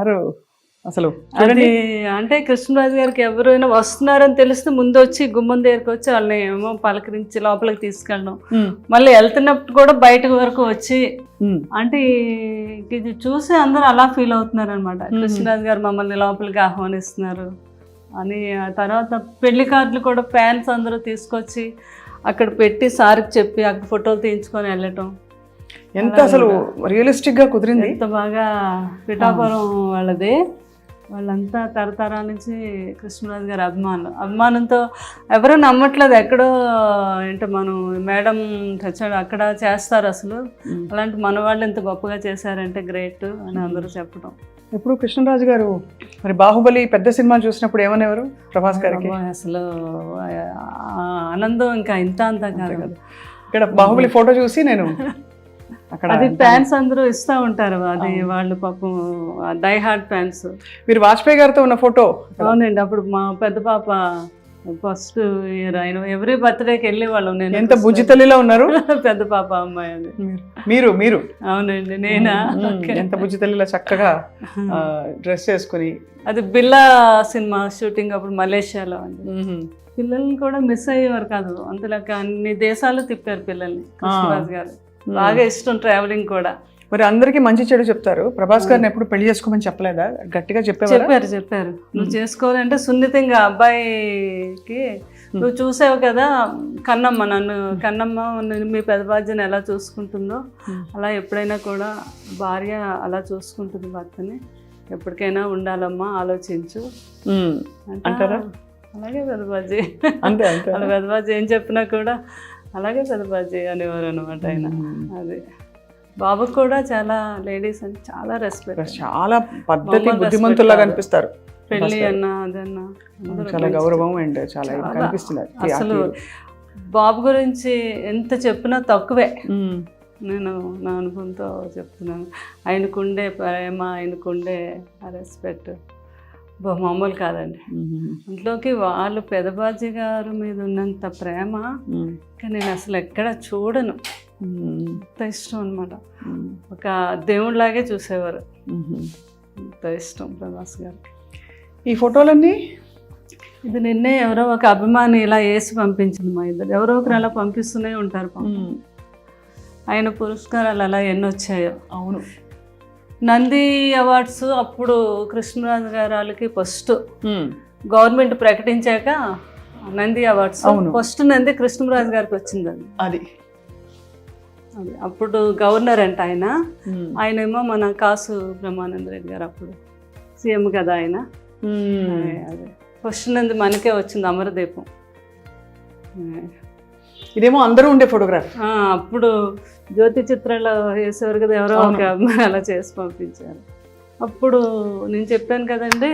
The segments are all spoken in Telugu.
సారు అసలు అది అంటే కృష్ణరాజు గారికి ఎవరైనా వస్తున్నారని తెలిస్తే ముందు వచ్చి గుమ్మం దగ్గరికి వచ్చి వాళ్ళని ఏమో పలకరించి లోపలికి తీసుకెళ్ళడం, మళ్ళీ వెళ్తున్నప్పుడు కూడా బయట వరకు వచ్చి అంటే ఇది చూసి అందరూ అలా ఫీల్ అవుతున్నారు అనమాట. కృష్ణరాజు గారు మమ్మల్ని లోపలికి ఆహ్వానిస్తున్నారు అని. ఆ తర్వాత పెళ్లి కార్డులు కూడా ఫ్యాన్స్ అందరూ తీసుకొచ్చి అక్కడ పెట్టి సార్కి చెప్పి అక్కడ ఫోటోలు తీయించుకొని వెళ్ళటం. ఎంత అసలు రియలిస్టిక్ గా కుదిరింది. ఎంత బాగా పిఠాపురం వాళ్ళది, వాళ్ళంతా తరతరాల నుంచి కృష్ణరాజు గారి అభిమానంతో ఎవరూ నమ్మట్లేదు. ఎక్కడో ఏంటో మనం మేడం చచ్చాడు అక్కడ చేస్తారు అసలు, అలాంటి మన వాళ్ళు ఎంత గొప్పగా చేశారంటే గ్రేట్ అని అందరూ చెప్పడం. ఇప్పుడు కృష్ణరాజు గారు మరి బాహుబలి పెద్ద సినిమా చూసినప్పుడు ఏమనేవారు ప్రభాస్ గారికి? అసలు ఆనందం ఇంకా ఇంత అంతా కాదు కదా. ఇక్కడ బాహుబలి ఫోటో చూసి నేను అక్కడ అది ఫ్యాన్స్ అందరూ ఇస్తూ ఉంటారు, అది వాళ్ళు పాపం డై హార్ట్ ఫ్యాన్స్. మీరు వాజ్పేయి గారితో ఉన్న ఫోటో? అవునండి, అప్పుడు మా పెద్ద పాప ఫస్ట్ ఇయర్ ఆయన ఎవ్రీ బర్త్డేకి వెళ్ళే వాళ్ళం. నేను ఎంత బుజ్జి తల్లిలో ఉన్నారు. పెద్ద పాప అమ్మాయి అది. మీరు అవునండి, నేనా? ఎంత బుజ్జి తల్లిలో చక్కగా డ్రెస్ వేసుకుని. అది బిల్లా సినిమా షూటింగ్ అప్పుడు మలేషియాలో అండి. పిల్లల్ని కూడా మిస్ అయ్యేవారు కాదు, అంతలాగా అన్ని దేశాలు తిప్పారు పిల్లల్ని కృష్ణరాజు గారు. బాగా ఇష్టం ట్రావెలింగ్ కూడా. మరి అందరికి మంచి చెడు చెప్తారు. ప్రభాస్ గారిని ఎప్పుడు పెళ్లి చేసుకోమని చెప్పలేదా? గట్టిగా చెప్పారు నువ్వు చేసుకోవాలంటే సున్నితంగా అబ్బాయికి నువ్వు చూసావు కదా కన్నమ్మ మీ పెద్ద బాధ్యని ఎలా చూసుకుంటుందో అలా ఎప్పుడైనా కూడా భార్య అలా చూసుకుంటుంది భర్తని, ఎప్పటికైనా ఉండాలమ్మా ఆలోచించు అంటారా? అలాగే పెద్ద బాధ్య అంతే అలా పెద్ద బాధ్య ఏం చెప్పినా కూడా అలాగే పెద్ద బాధ్య అనేవారు అనమాట ఆయన. అది బాబుకు కూడా చాలా లేడీస్ అని చాలా రెస్పెక్ట్, చాలా పద్ధతి బుద్ధిమంతుల్లా కనిపిస్తారు. పెళ్ళి అన్నా అదన్నా చాలా గౌరవం అండ్ చాలా కనిపిస్తుంది. అసలు బాబు గురించి ఎంత చెప్పినా తక్కువే. నేను నా అనుభవంతో చెప్తున్నాను. ఆయనకుండే ప్రేమ, ఆయనకుండే రెస్పెక్ట్ మామూలు కాదండి. అందులోకి వాళ్ళు పెదబాజీ గారి మీద ఉన్నంత ప్రేమ నేను అసలు ఎక్కడ చూడను. అంత ఇష్టం అనమాట, ఒక దేవుడిలాగే చూసేవారు. అంత ఇష్టం ప్రభాస్ గారు. ఈ ఫోటోలన్నీ ఇది నిన్నే ఎవరో ఒక అభిమాని ఇలా వేసి పంపించింది. మా ఇద్దరు ఎవరో ఒకరు అలా పంపిస్తూనే ఉంటారు. ఆయన పురస్కారాలు అలా ఎన్ని వచ్చాయో. అవును, నంది అవార్డ్స్ అప్పుడు కృష్ణరాజు గారికి ఫస్ట్ గవర్నమెంట్ ప్రకటించాక నంది అవార్డ్స్ ఫస్ట్ నంది కృష్ణరాజు గారికి వచ్చిందండి. అది అప్పుడు గవర్నర్ అంట ఆయన. ఆయనేమో మన కాసు బ్రహ్మానంద రెడ్డి గారు అప్పుడు సీఎం కదా ఆయన. అదే ఫస్ట్ నంది మనకే వచ్చింది, అమరదీపం. ఇదేమో అందరూ ఉండే ఫోటోగ్రాఫ్. అప్పుడు జ్యోతి చిత్రాలు వేసేవారు కదా, ఎవరో ఒక అమ్మాయి అలా చేసి పంపించారు. అప్పుడు నేను చెప్పాను కదండి,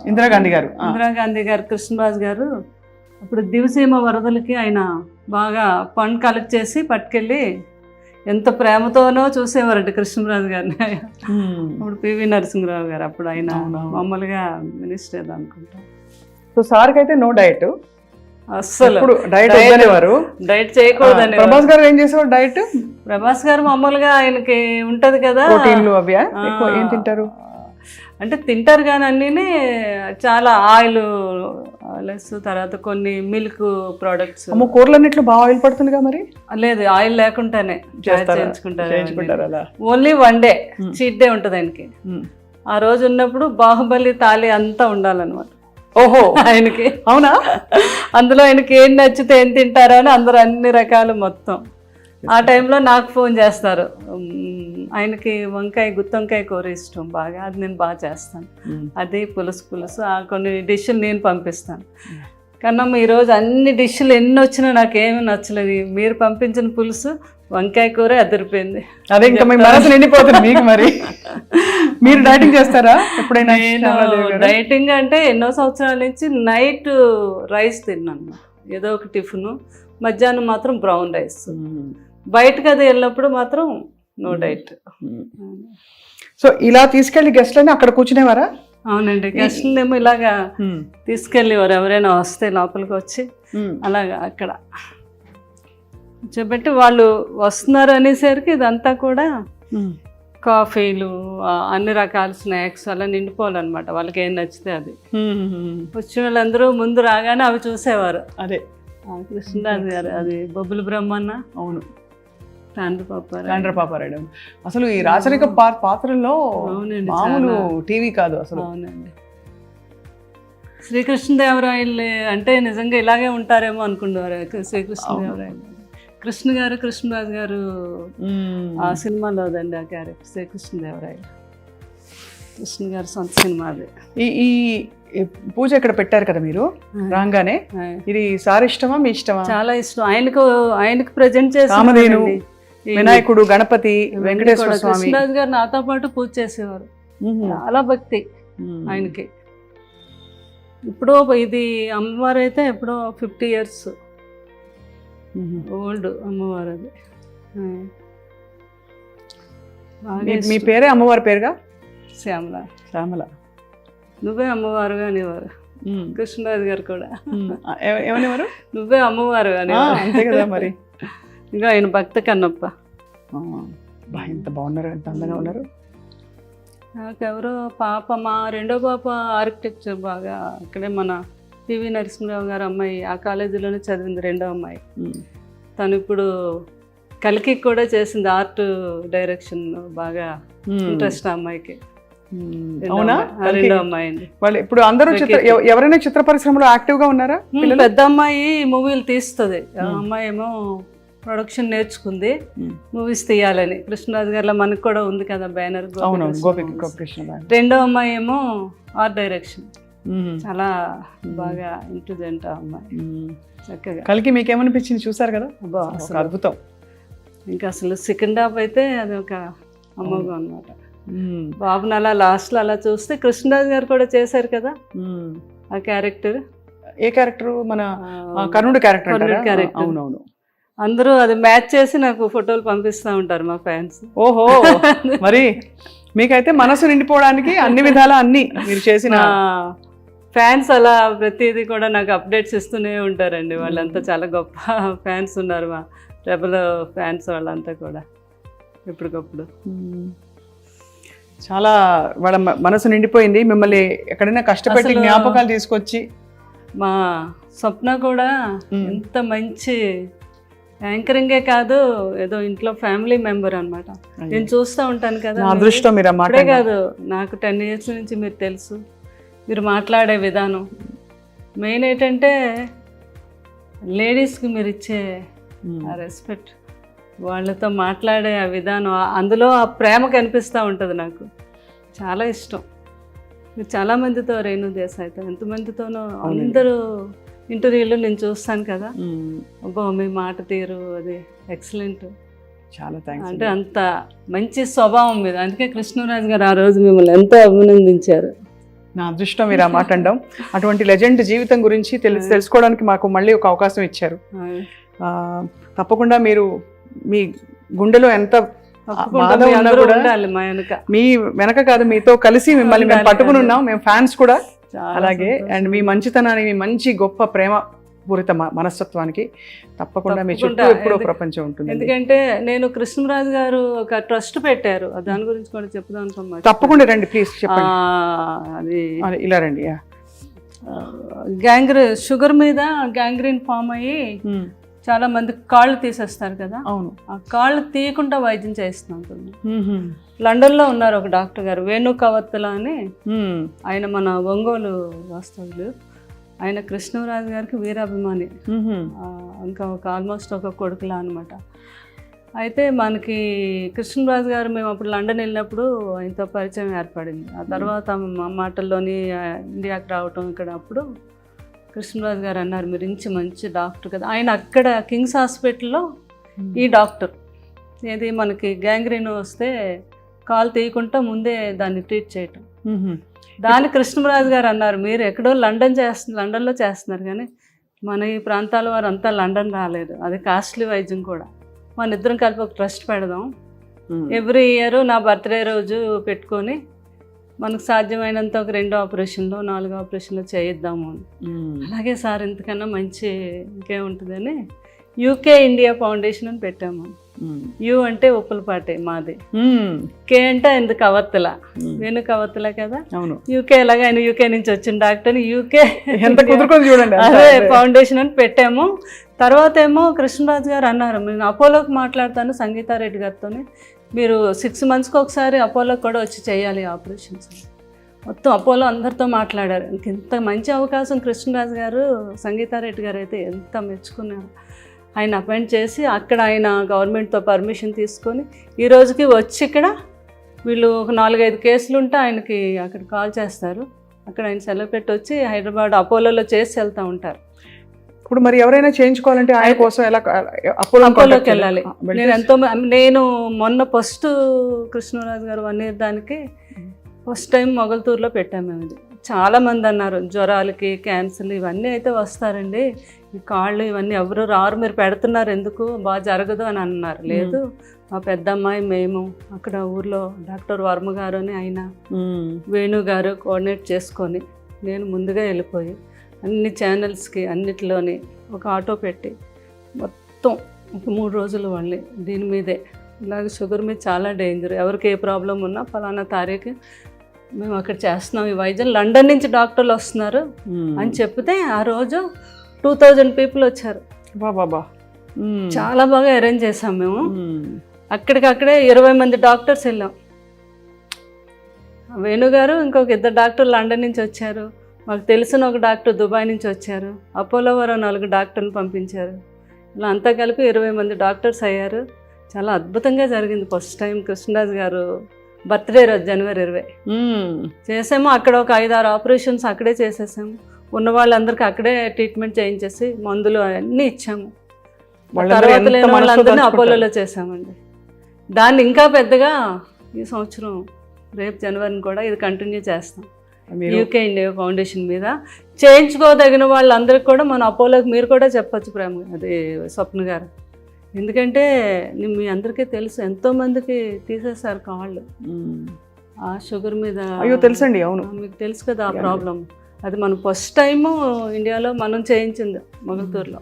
ఇందిరాగాంధీ గారు కృష్ణరాజు గారు అప్పుడు దివసీమ వరదలకి ఆయన బాగా ఫండ్ కలెక్ట్ చేసి పట్టుకెళ్ళి ఎంత ప్రేమతోనో చూసేవారంట కృష్ణరాజు గారిని. అప్పుడు పివి నరసింహరావు గారు అప్పుడు ఆయన మామూలుగా మినిస్టర్ అనుకుంటా. సో సార్కి అయితే నో డైట్, అస్సలు డైట్ చేయకూడదని. ప్రభాస్ గారు ఏం చేసేవారు డైట్? ప్రభాస్ గారు మామూలుగా ఆయనకి ఉంటది కదా ప్రోటీన్లు అవి ఏం తింటారు అంటే తింటారు కానీ అన్నీ చాలా ఆయిల్ లెస్, తర్వాత కొన్ని మిల్క్ ప్రోడక్ట్స్. కూరలన్నిట్లో బాగా ఆయిల్ పడుతుందిగా మరి? లేదు, ఆయిల్ లేకుండానే చేయించుకుంటారు. Only one day cheat day ఉంటుంది ఆయనకి. ఆ రోజు ఉన్నప్పుడు బాహుబలి తాళి అంతా ఉండాలన్నమాట. ఓహో, ఆయనకి. అవునా? అందులో ఆయనకి ఏం నచ్చితే ఏం తింటారో అని అందరూ అన్ని రకాలు మొత్తం. ఆ టైంలో నాకు ఫోన్ చేస్తారు. ఆయనకి గుత్తొంకాయ కూర ఇష్టం బాగా, అది నేను బాగా చేస్తాను. అది పులుసు కొన్ని డిష్లు నేను పంపిస్తాను. కన్నమ్మ ఈరోజు అన్ని డిష్లు ఎన్ని వచ్చినా నాకేమీ నచ్చలేదు, మీరు పంపించిన పులుసు వంకాయ కూర అదిరిపోయింది. అదే ఇంకా మీ మనసు నిండిపోతుంది మీకు. మరి మీరు డైటింగ్ చేస్తారా ఎప్పుడైనా? డైటింగ్ అంటే ఎన్నో సంవత్సరాల నుంచి నైట్ రైస్ తిన్నాను, ఏదో ఒక టిఫిన్. మధ్యాహ్నం మాత్రం బ్రౌన్ రైస్. బయటకు అది వెళ్ళినప్పుడు మాత్రం నో డైట్. సో ఇలా తీసుకెళ్ళి గెస్ట్లని అక్కడ కూర్చునేవారా? అవునండి, గెస్ట్లేమో ఇలాగా తీసుకెళ్ళేవారు. ఎవరైనా వస్తే లోపలికి వచ్చి అలాగా అక్కడ కూర్చోబెట్టి వాళ్ళు వస్తున్నారు అనేసరికి ఇదంతా కూడా కాఫీలు అన్ని రకాల స్నాక్స్ అలా నిండిపోవాలన్నమాట, వాళ్ళకి ఏం నచ్చితే అది. వచ్చిన వాళ్ళందరూ ముందు రాగానే అవి చూసేవారు. అదే కృష్ణరాజు గారు, అది బొబ్బుల బ్రహ్మన్న, అవును, తాండ్రపాపారాయుడు. అసలు ఈ రాచరిక పాత్రల్లో మామూలు టీవీ కాదు అసలు. అవునండి. శ్రీకృష్ణదేవరాయలు అంటే నిజంగా ఇలాగే ఉంటారేమో అనుకునేవారు శ్రీకృష్ణదేవరాయలు. కృష్ణరాజు గారు ఆ సినిమాలోదండి ఆ క్యారెక్టర్ శ్రీకృష్ణదేవరాయలు. కృష్ణ గారు సొంత సినిమా అది. ఈ పూజ ఇక్కడ పెట్టారు కదా మీరు రాగానే, ఇది సార్ ఇష్టమా మీ ఇష్టమా? చాలా ఇష్టం. ఆయనకు ప్రజెంట్ చేసి కామధేను, వినాయకుడు, గణపతి, వెంకటేశ్వర స్వామి. కృష్ణరాజు గారు నాతో పాటు పూజ చేసేవారు. చాలా భక్తి ఆయనకి. ఇప్పుడు ఇది అమ్మవారు అయితే ఎప్పుడో 50 years ఓల్డ్ అమ్మవారు అది. మీ పేరే అమ్మవారి పేరుగా? శ్యామల. నువ్వే అమ్మవారుగా అనేవారు కృష్ణరాజు గారు కూడా. ఏమనేవారు? నువ్వే అమ్మవారు అని. అంతే కదా మరి. ఇంకా ఆయన భక్త కన్నప్ప. ఎంత బాగున్నారు, ఎంత అందంగా ఉన్నారు. నాకెవరో పాప, మా రెండో పాప ఆర్కిటెక్చర్ బాగా అక్కడే మన పివి నరసింహరావు గారు అమ్మాయి, ఆ కాలేజీలోనే చదివింది రెండో అమ్మాయి. తను ఇప్పుడు కలికి కూడా చేసింది, ఆర్ట్ డైరెక్షన్ బాగా ఇంట్రెస్ట్ ఆ అమ్మాయికి. అవునా? రెండో అమ్మాయి అండి. వాళ్ళు ఇప్పుడు అందరూ ఎవరైనా చిత్ర పరిశ్రమలో యాక్టివ్ గా ఉన్నారా? పెద్ద అమ్మాయి మూవీలు తీస్తుంది, ఆ అమ్మాయి ఏమో ప్రొడక్షన్ నేర్చుకుంది, మూవీస్ తీయాలని. కృష్ణరాజు గారిలో మనకు కూడా ఉంది కదా బ్యానర్. రెండో అమ్మాయి ఏమో ఆర్ట్ డైరెక్షన్. చాలా బాగా ఇంటెలిజెంట్ ఆ అమ్మాయి. చక్కగా. కలికి మీకు ఏమనిపించింది? చూసారు కదా, అద్భుతం. ఇంకా అసలు సెకండ్ హాఫ్ అయితే అది ఒక అమ్మోగం అనమాట. బాబుని అలా లాస్ట్లో అలా చూస్తే కృష్ణరాజు గారు కూడా చేశారు కదా ఆ క్యారెక్టర్. ఏ క్యారెక్టర్? మన కర్ణుడు క్యారెక్టర్. అవునవును. అందరూ అది మ్యాచ్ చేసి నాకు ఫోటోలు పంపిస్తూ ఉంటారు మా ఫ్యాన్స్. ఓహో, మరి మీకైతే మనసు నిండిపోవడానికి అన్ని విధాలా అన్ని మీరు చేసిన ఫ్యాన్స్ అలా ప్రతిదీ కూడా నాకు అప్డేట్స్ ఇస్తూనే ఉంటారండి. వాళ్ళంతా చాలా గొప్ప ఫ్యాన్స్ ఉన్నారు, మా రెబల్ ఫ్యాన్స్ వాళ్ళంతా కూడా ఎప్పటికప్పుడు. చాలా వాళ్ళ మనసు నిండిపోయింది. మిమ్మల్ని ఎక్కడైనా కష్టపెట్టి జ్ఞాపకాలు తీసుకొచ్చి. మా స్వప్న కూడా ఎంత మంచి యాంకరింగే కాదు, ఏదో ఇంట్లో ఫ్యామిలీ మెంబర్ అనమాట. నేను చూస్తూ ఉంటాను కదా. అదృష్టం మీరు అప్పుడే కాదు, నాకు 10 years నుంచి మీరు తెలుసు. మీరు మాట్లాడే విధానం మెయిన్ ఏంటంటే లేడీస్కి మీరు ఇచ్చే ఆ రెస్పెక్ట్, వాళ్ళతో మాట్లాడే ఆ విధానం, అందులో ఆ ప్రేమ కనిపిస్తూ ఉంటుంది. నాకు చాలా ఇష్టం. మీరు చాలామందితో, రేణు దేశాయ్తో ఎంతమందితోనో అందరూ ఇంటర్వ్యూలో నేను చూస్తాను కదా. అబ్బో మీ మాట తీరు అది ఎక్సలెంట్. చాలా థ్యాంక్స్. అంటే అంత మంచి స్వభావం మీద, అందుకే కృష్ణరాజు గారు ఆ రోజు మిమ్మల్ని ఎంతో అభినందించారు. నా అదృష్టం మీరు ఆ మాట అనడం. అటువంటి లెజెండ్ జీవితం గురించి తెలుసుకోవడానికి మాకు మళ్ళీ ఒక అవకాశం ఇచ్చారు. తప్పకుండా మీరు మీ గుండెలో ఎంత మీ వెనక కాదు, మీతో కలిసి మిమ్మల్ని మేము పట్టుకుని ఉన్నాం, మేము ఫ్యాన్స్ కూడా. అలాగే అండ్ మీ మంచితనానికి, మీ మంచి గొప్ప ప్రేమ పూరిత మనస్తత్వానికి తప్పకుండా మీ చుట్టూ ఎప్పుడో ప్రపంచం ఉంటుంది. ఎందుకంటే నేను కృష్ణరాజు గారు ఒక ట్రస్ట్ పెట్టారు, దాని గురించి కూడా చెప్దాం అనుకున్నాను. తప్పకుండా రండి ప్లీజ్, చెప్పండి. అది ఇలా రండి. షుగర్ మీద గ్యాంగ్రీన్ ఫామ్ అయ్యి చాలా మంది కాళ్ళు తీసేస్తారు కదా. అవును. ఆ కాళ్ళు తీయకుండా వైద్యం చేస్తున్నాను. లండన్లో ఉన్నారు ఒక డాక్టర్ గారు, వేణు కవత్తల అని. ఆయన మన ఒంగోలు వాస్తవులు. ఆయన కృష్ణరాజు గారికి వీరాభిమాని. ఇంకా ఆల్మోస్ట్ ఒక కొడుకులా అనమాట. అయితే మనకి కృష్ణరాజు గారు మేము అప్పుడు లండన్ వెళ్ళినప్పుడు ఆయనతో పరిచయం ఏర్పడింది. ఆ తర్వాత మా మాటల్లోని ఇండియాకి రావటం ఇక్కడ అప్పుడు కృష్ణరాజు గారు అన్నారు, మీరు మంచి డాక్టర్ కదా. ఆయన అక్కడ కింగ్స్ హాస్పిటల్లో ఈ డాక్టర్, ఏది మనకి గ్యాంగ్రీన్ వస్తే కాలు తీయకుండా ముందే దాన్ని ట్రీట్ చేయటం. దాని కృష్ణరాజు గారు అన్నారు, మీరు ఎక్కడో లండన్లో చేస్తున్నారు కానీ మన ఈ ప్రాంతాల వారు అంతా లండన్ రాలేదు, అది కాస్ట్లీ వైద్యం కూడా. మన ఇద్దరం కలిపి ఒక ట్రస్ట్ పెడదాం, ఎవ్రీ ఇయర్ నా బర్త్డే రోజు పెట్టుకొని మనకు సాధ్యమైనంత ఒక 2 ఆపరేషన్లు 4 ఆపరేషన్లు చేయిద్దాము అని. అలాగే సార్ ఇంతకన్నా మంచి ఇంకేముంటుందని UK ఇండియా ఫౌండేషన్ అని పెట్టాము. యు అంటే ఉప్పులపాటి మాది, కే అంటే ఆయనది కవర్తల, వేణు కవర్తల కదా. అవును, యూకే ఎలాగ ఆయన యూకే నుంచి వచ్చిన డాక్టర్, యూకే ఎంత కుదురుకొని చూడండి. అదే ఫౌండేషన్ అని పెట్టాము. తర్వాత ఏమో కృష్ణరాజు గారు అన్నారు, నేను అపోలోకి మాట్లాడతాను సంగీతారెడ్డి గారితో, మీరు 6 monthsకి ఒకసారి అపోలోకి కూడా వచ్చి చేయాలి ఆపరేషన్స్. మొత్తం అపోలో అందరితో మాట్లాడారు. ఇంత మంచి అవకాశం కృష్ణరాజు గారు, సంగీతారెడ్డి గారు అయితే ఎంత మెచ్చుకున్నారు. ఆయన అపాయింట్ చేసి అక్కడ ఆయన గవర్నమెంట్తో పర్మిషన్ తీసుకొని ఈ రోజుకి వచ్చి ఇక్కడ వీళ్ళు ఒక 4-5 కేసులు ఉంటే ఆయనకి అక్కడ కాల్ చేస్తారు, అక్కడ ఆయన సెలవు పెట్టి వచ్చి హైదరాబాద్ అపోలోలో చేసి వెళ్తూ ఉంటారు. ఇప్పుడు మరి ఎవరైనా చేయించుకోవాలంటే ఆయన కోసం ఎలా అపోలోకి వెళ్ళాలి? నేను మొన్న ఫస్ట్ కృష్ణరాజు గారు 1 year దానికి ఫస్ట్ టైం మొగల్తూరులో పెట్టాము. మేము ఇది చాలామంది అన్నారు, జ్వరాలకి క్యాన్సర్లు ఇవన్నీ అయితే వస్తారండి, ఈ కాళ్ళు ఇవన్నీ ఎవరు రారు, మీరు పెడుతున్నారు ఎందుకు, బాగా జరగదు అని అన్నారు. లేదు, మా పెద్దమ్మాయి మేము అక్కడ ఊర్లో డాక్టర్ వర్మ గారు అని ఆయన వేణు గారు కోఆర్డినేట్ చేసుకొని నేను ముందుగా వెళ్ళిపోయి అన్ని ఛానల్స్కి అన్నిటిలోని ఒక ఆటో పెట్టి మొత్తం ఒక 3 రోజులు వాళ్ళని దీని మీదే, ఇలాగ షుగర్ మీద చాలా డేంజర్, ఎవరికి ఏ ప్రాబ్లం ఉన్నా ఫలానా తారీఖు మేము అక్కడ చేస్తున్నాం, ఈ వైద్యం లండన్ నుంచి డాక్టర్లు వస్తున్నారు అని చెప్తే ఆ రోజు 2000 people వచ్చారు. బాబా, చాలా బాగా అరేంజ్ చేసాం మేము. అక్కడికక్కడే 20 మంది డాక్టర్స్ వెళ్ళాం. వేణుగారు ఇంకొక 2 డాక్టర్లు లండన్ నుంచి వచ్చారు, మాకు తెలిసిన ఒక డాక్టర్ దుబాయ్ నుంచి వచ్చారు, అపోలో వారు 4 డాక్టర్లు పంపించారు. ఇలా అంతా కలిపి 20 మంది డాక్టర్స్ అయ్యారు. చాలా అద్భుతంగా జరిగింది. ఫస్ట్ టైం కృష్ణరాజు గారు బర్త్డే రోజు January 20 చేసాము. అక్కడ ఒక 5-6 ఆపరేషన్స్ అక్కడే చేసేసాము. ఉన్న వాళ్ళందరికీ అక్కడే ట్రీట్మెంట్ చేయించేసి మందులు అన్నీ ఇచ్చాము. తర్వాత లేని వాళ్ళందరినీ అపోలోలో చేసామండి. దాన్ని ఇంకా పెద్దగా ఈ సంవత్సరం రేపు జనవరిని కూడా ఇది కంటిన్యూ చేస్తాం. యూకే ఇండియా ఫౌండేషన్ మీద చేయించుకోదగిన వాళ్ళందరికీ కూడా మన అపోలోకి మీరు కూడా చెప్పచ్చు ప్రేమ, అది స్వప్న గారు. ఎందుకంటే మీ అందరికీ తెలుసు, ఎంతోమందికి తీసేశారు కాళ్ళు ఆ షుగర్ మీద. అయ్యో తెలుసండి. అవును, మీకు తెలుసు కదా ఆ ప్రాబ్లం. అది మనం ఫస్ట్ టైము ఇండియాలో మనం చేయించింది మొగల్తూరులో.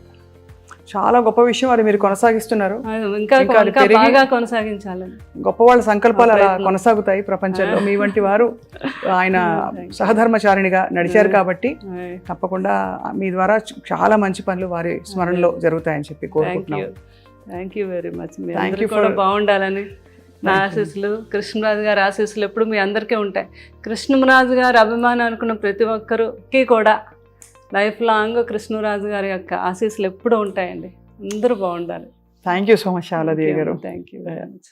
చాలా గొప్ప విషయం, అది మీరు కొనసాగిస్తున్నారు. ఇంకా బాగా కొనసాగించాలని గొప్ప వాళ్ళ సంకల్పాలు అలా కొనసాగుతాయి ప్రపంచంలో. మీ వంటి వారు ఆయన సహధర్మచారిణిగా నడిచారు కాబట్టి తప్పకుండా మీ ద్వారా చాలా మంచి పనులు వారి స్మరణలో జరుగుతాయని చెప్పి కోరుకుంటున్నాను. Thank you very much. మీరు కూడా బాగుండాలని నా ఆశీస్సులు, కృష్ణరాజు గారి ఆశీస్సులు ఎప్పుడు మీ అందరికీ ఉంటాయి. కృష్ణరాజు గారి అభిమానం అనుకున్న ప్రతి ఒక్కరికి కూడా లైఫ్ లాంగ్ కృష్ణరాజు గారి యొక్క ఆశీస్సులు ఎప్పుడూ ఉంటాయండి. అందరూ బాగుండాలి. Thank you so much Sharadadevi గారు. Thank you very much.